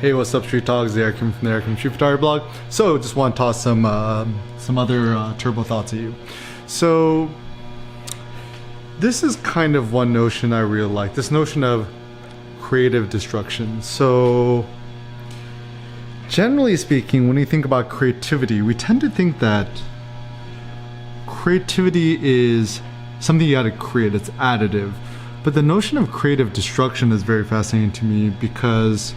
Hey, what's up, Street Talks? The Eric from the Eric from Street Photography blog. So, just want to toss some other turbo thoughts at you. So, this is kind of one notion I really like. This notion of creative destruction. So, generally speaking, when we think about creativity, we tend to think that creativity is something you got to create. It's additive. But the notion of creative destruction is very fascinating to me because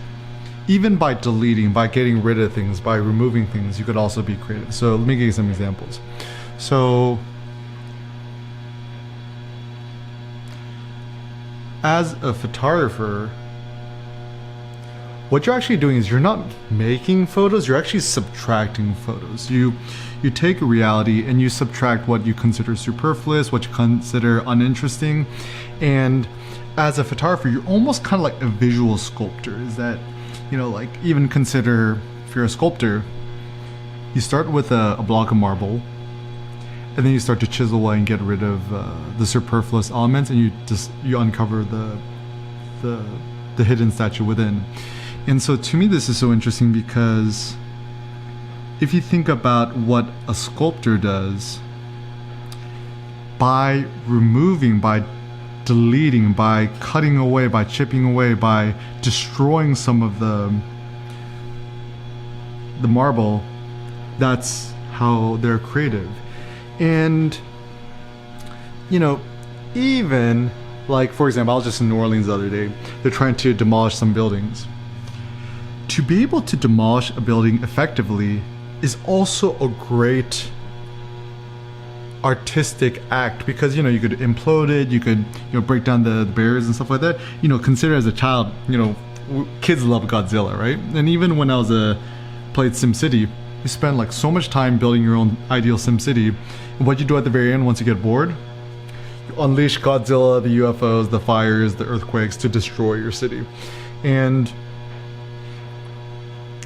even by deleting, by getting rid of things, by removing things, you could also be creative. So let me give you some examples. So as a photographer, what you're actually doing is you're not making photos, you're actually subtracting photos. You take a reality and you subtract what you consider superfluous, what you consider uninteresting. And as a photographer, you're almost kind of like a visual sculptor. Is that, you know, like even consider if you're a sculptor, you start with a block of marble and then you start to chisel away and get rid of the superfluous elements, and you uncover the hidden statue within. And so to me this is so interesting because if you think about what a sculptor does, by removing, by deleting, by cutting away, by chipping away, by destroying some of the marble, that's how they're creative. And you know, even like, for example, I was just in New Orleans the other day. They're trying to demolish some buildings. To be able to demolish a building effectively is also a great artistic act, because you know, you could implode it, you could, you know, break down the barriers and stuff like that. You know, consider as a child, you know, kids love Godzilla, right? And even when I was played SimCity, you spend like so much time building your own ideal SimCity. And what you do at the very end, once you get bored, you unleash Godzilla, the UFOs, the fires, the earthquakes to destroy your city. And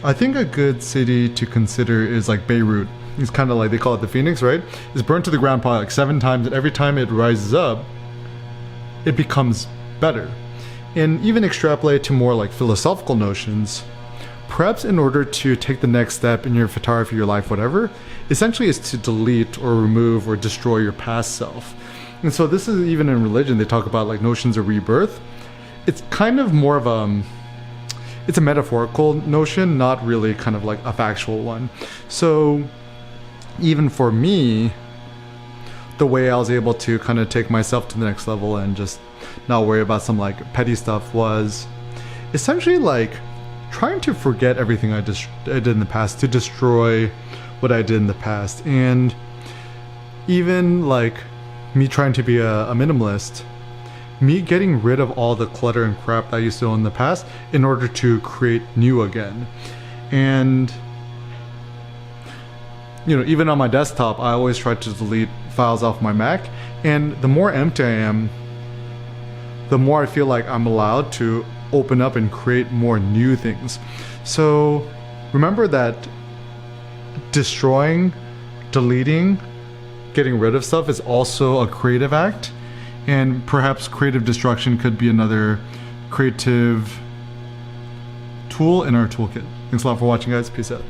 I think a good city to consider is like Beirut. It's kind of like, they call it the Phoenix, right? It's burnt to the ground probably like 7 times, and every time it rises up, it becomes better. And even extrapolate to more like philosophical notions, perhaps in order to take the next step in your photography, your life, whatever, essentially is to delete or remove or destroy your past self. And so this is even in religion, they talk about like notions of rebirth. It's kind of more of it's a metaphorical notion, not really kind of like a factual one. So even for me, the way I was able to kind of take myself to the next level and just not worry about some like petty stuff was essentially like trying to forget everything I did in the past, to destroy what I did in the past. And even like me trying to be a minimalist, me getting rid of all the clutter and crap that I used to own in the past in order to create new again. And you know, even on my desktop, I always try to delete files off my Mac, and the more empty I am, the more I feel like I'm allowed to open up and create more new things. So remember that destroying, deleting, getting rid of stuff is also a creative act, and perhaps creative destruction could be another creative tool in our toolkit. Thanks a lot for watching, guys. Peace out.